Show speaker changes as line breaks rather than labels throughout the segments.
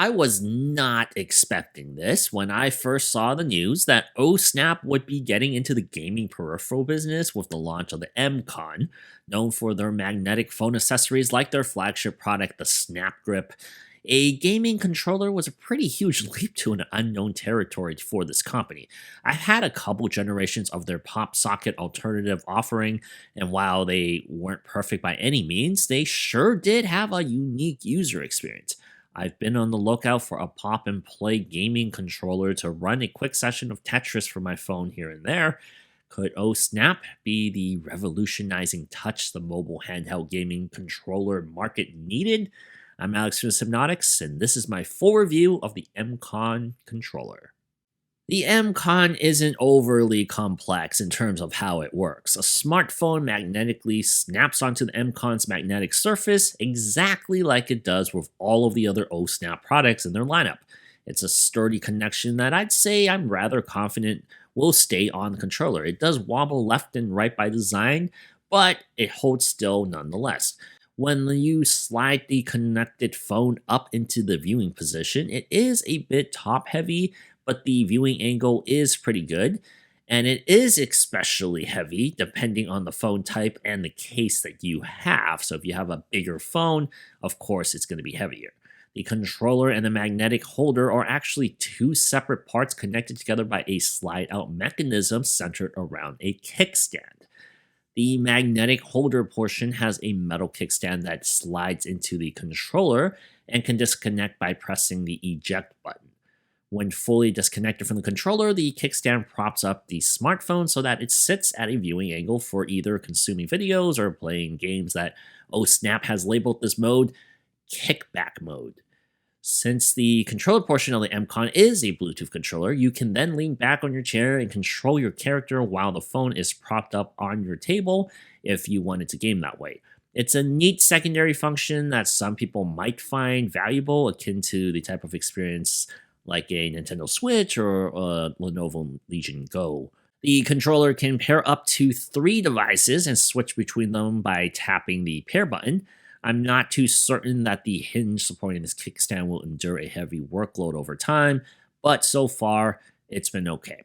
I was not expecting this when I first saw the news that Ohsnap would be getting into the gaming peripheral business with the launch of the MCON, known for their magnetic phone accessories like their flagship product, the Snap Grip. A gaming controller was a pretty huge leap to an unknown territory for this company. I've had a couple generations of their pop socket alternative offering, and while they weren't perfect by any means, they sure did have a unique user experience. I've been on the lookout for a pop and play gaming controller to run a quick session of Tetris for my phone here and there. Could Snap be the revolutionizing touch the mobile handheld gaming controller market needed? I'm Alex from Sypnotix, and this is my full review of the MCON controller. The MCON isn't overly complex in terms of how it works. A smartphone magnetically snaps onto the MCON's magnetic surface exactly like it does with all of the other Ohsnap products in their lineup. It's a sturdy connection that I'd say I'm rather confident will stay on the controller. It does wobble left and right by design, but it holds still nonetheless. When you slide the connected phone up into the viewing position, it is a bit top heavy, but the viewing angle is pretty good. And it is especially heavy depending on the phone type and the case that you have. So if you have a bigger phone, of course, it's going to be heavier. The controller and the magnetic holder are actually two separate parts connected together by a slide out mechanism centered around a kickstand. The magnetic holder portion has a metal kickstand that slides into the controller and can disconnect by pressing the eject button. When fully disconnected from the controller, the kickstand props up the smartphone so that it sits at a viewing angle for either consuming videos or playing games that Ohsnap has labeled this mode Kickback Mode. Since the controller portion of the MCON is a Bluetooth controller, you can then lean back on your chair and control your character while the phone is propped up on your table if you wanted to game that way. It's a neat secondary function that some people might find valuable, akin to the type of experience like a Nintendo Switch or a Lenovo Legion Go. The controller can pair up to 3 devices and switch between them by tapping the pair button. I'm not too certain that the hinge supporting this kickstand will endure a heavy workload over time, but so far, it's been okay.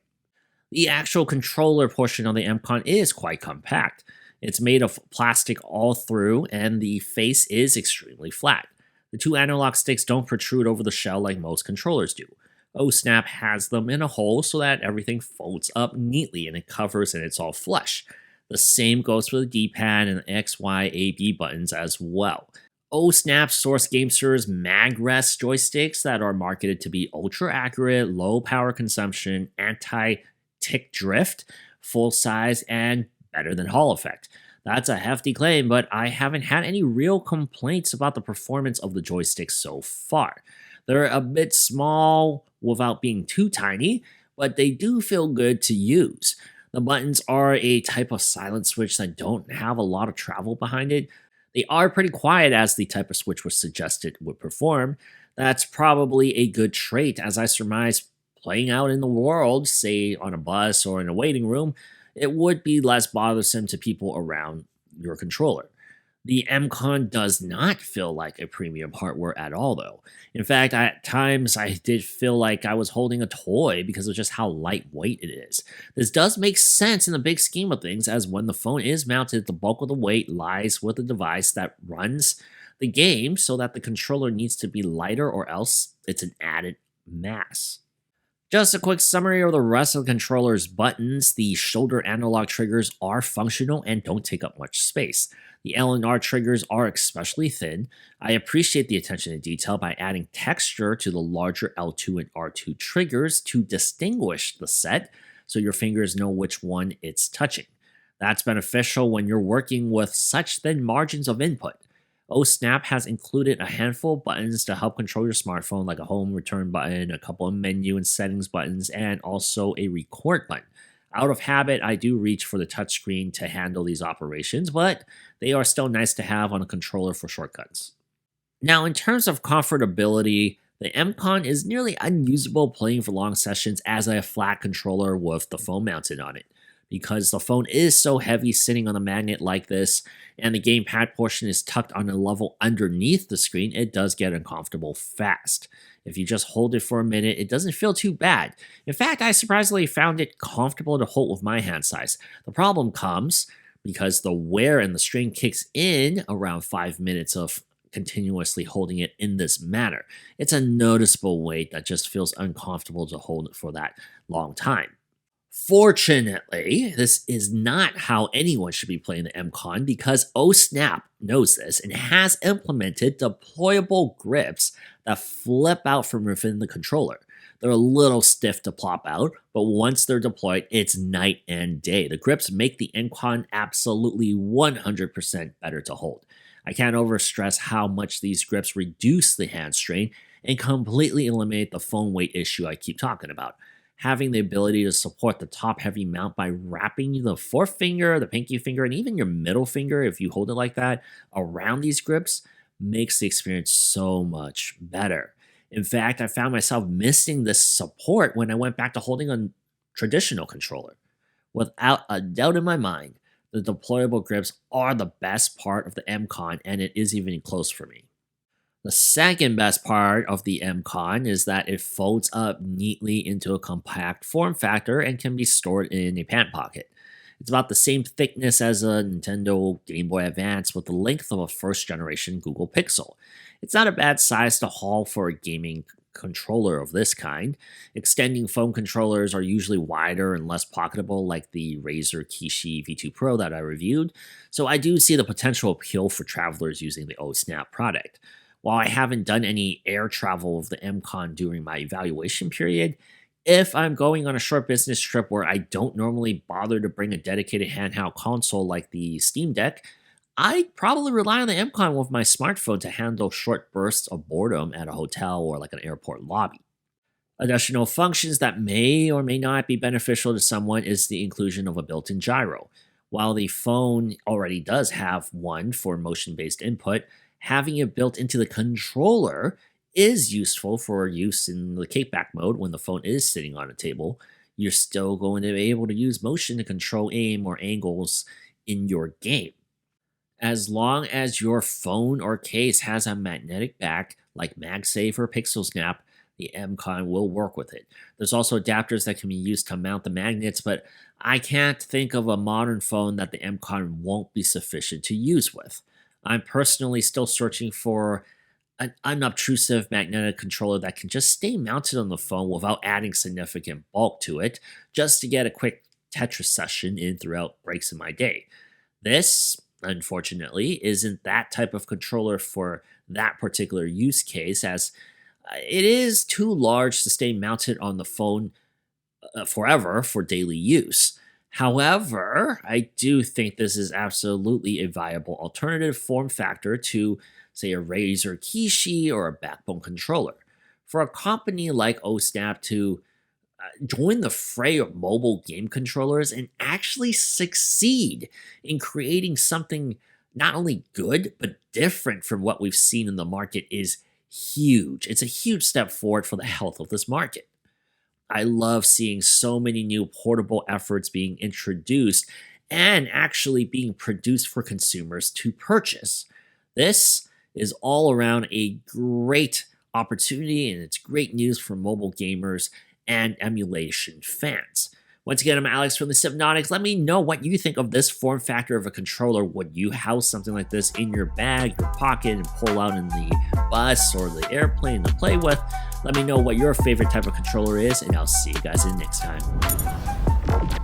The actual controller portion of the MCON is quite compact. It's made of plastic all through, and the face is extremely flat. The 2 analog sticks don't protrude over the shell like most controllers do. Ohsnap has them in a hole so that everything folds up neatly and it covers and it's all flush. The same goes for the D-pad and the X, Y, A, B buttons as well. Ohsnap source GameSir's MagRest joysticks that are marketed to be ultra accurate, low power consumption, anti-tick drift, full size, and better than Hall effect. That's a hefty claim, but I haven't had any real complaints about the performance of the joysticks so far. They're a bit small without being too tiny, but they do feel good to use. The buttons are a type of silent switch that don't have a lot of travel behind it. They are pretty quiet as the type of switch was suggested would perform. That's probably a good trait, as I surmise playing out in the world, say on a bus or in a waiting room, it would be less bothersome to people around your controller. The MCON does not feel like a premium hardware at all, though. In fact, at times I did feel like I was holding a toy because of just how lightweight it is. This does make sense in the big scheme of things, as when the phone is mounted, the bulk of the weight lies with the device that runs the game, so that the controller needs to be lighter or else it's an added mass. Just a quick summary of the rest of the controller's buttons. The shoulder analog triggers are functional and don't take up much space. The L and R triggers are especially thin. I appreciate the attention to detail by adding texture to the larger L2 and R2 triggers to distinguish the set so your fingers know which one it's touching. That's beneficial when you're working with such thin margins of input. Ohsnap has included a handful of buttons to help control your smartphone, like a home return button, a couple of menu and settings buttons, and also a record button. Out of habit, I do reach for the touchscreen to handle these operations, but they are still nice to have on a controller for shortcuts. Now, in terms of comfortability, the MCON is nearly unusable playing for long sessions as a flat controller with the phone mounted on it. Because the phone is so heavy sitting on the magnet like this, and the gamepad portion is tucked on a level underneath the screen, it does get uncomfortable fast. If you just hold it for a minute, it doesn't feel too bad. In fact, I surprisingly found it comfortable to hold with my hand size. The problem comes because the wear and the strain kicks in around 5 minutes of continuously holding it in this manner. It's a noticeable weight that just feels uncomfortable to hold it for that long time. Fortunately, this is not how anyone should be playing the MCON because Ohsnap knows this and has implemented deployable grips that flip out from within the controller. They're a little stiff to plop out, but once they're deployed, it's night and day. The grips make the MCON absolutely 100% better to hold. I can't overstress how much these grips reduce the hand strain and completely eliminate the phone weight issue I keep talking about. Having the ability to support the top heavy mount by wrapping the forefinger, the pinky finger, and even your middle finger, if you hold it like that, around these grips makes the experience so much better. In fact, I found myself missing this support when I went back to holding a traditional controller. Without a doubt in my mind, the deployable grips are the best part of the MCON, and it is even close for me. The second best part of the MCON is that it folds up neatly into a compact form factor and can be stored in a pant pocket. It's about the same thickness as a Nintendo Game Boy Advance with the length of a first generation Google Pixel. It's not a bad size to haul for a gaming controller of this kind. Extending phone controllers are usually wider and less pocketable, like the Razer Kishi V2 Pro that I reviewed, so I do see the potential appeal for travelers using the Ohsnap product. While I haven't done any air travel of the MCON during my evaluation period, if I'm going on a short business trip where I don't normally bother to bring a dedicated handheld console like the Steam Deck, I'd probably rely on the MCON with my smartphone to handle short bursts of boredom at a hotel or like an airport lobby. Additional functions that may or may not be beneficial to someone is the inclusion of a built-in gyro. While the phone already does have one for motion-based input, having it built into the controller is useful for use in the kickback mode when the phone is sitting on a table. You're still going to be able to use motion to control aim or angles in your game. As long as your phone or case has a magnetic back like MagSafe or PixelSnap, the MCON will work with it. There's also adapters that can be used to mount the magnets, but I can't think of a modern phone that the MCON won't be sufficient to use with. I'm personally still searching for an unobtrusive magnetic controller that can just stay mounted on the phone without adding significant bulk to it, just to get a quick Tetris session in throughout breaks in my day. This, unfortunately, isn't that type of controller for that particular use case, as it is too large to stay mounted on the phone forever for daily use. However, I do think this is absolutely a viable alternative form factor to, say, a Razer Kishi or a Backbone controller. For a company like Ohsnap to join the fray of mobile game controllers and actually succeed in creating something not only good, but different from what we've seen in the market is huge. It's a huge step forward for the health of this market. I love seeing so many new portable efforts being introduced and actually being produced for consumers to purchase. This is all around a great opportunity, and it's great news for mobile gamers and emulation fans. Once again, I'm Alex from the Sypnotix. Let me know what you think of this form factor of a controller. Would you house something like this in your bag, your pocket, and pull out in the bus or the airplane to play with? Let me know what your favorite type of controller is, and I'll see you guys in next time.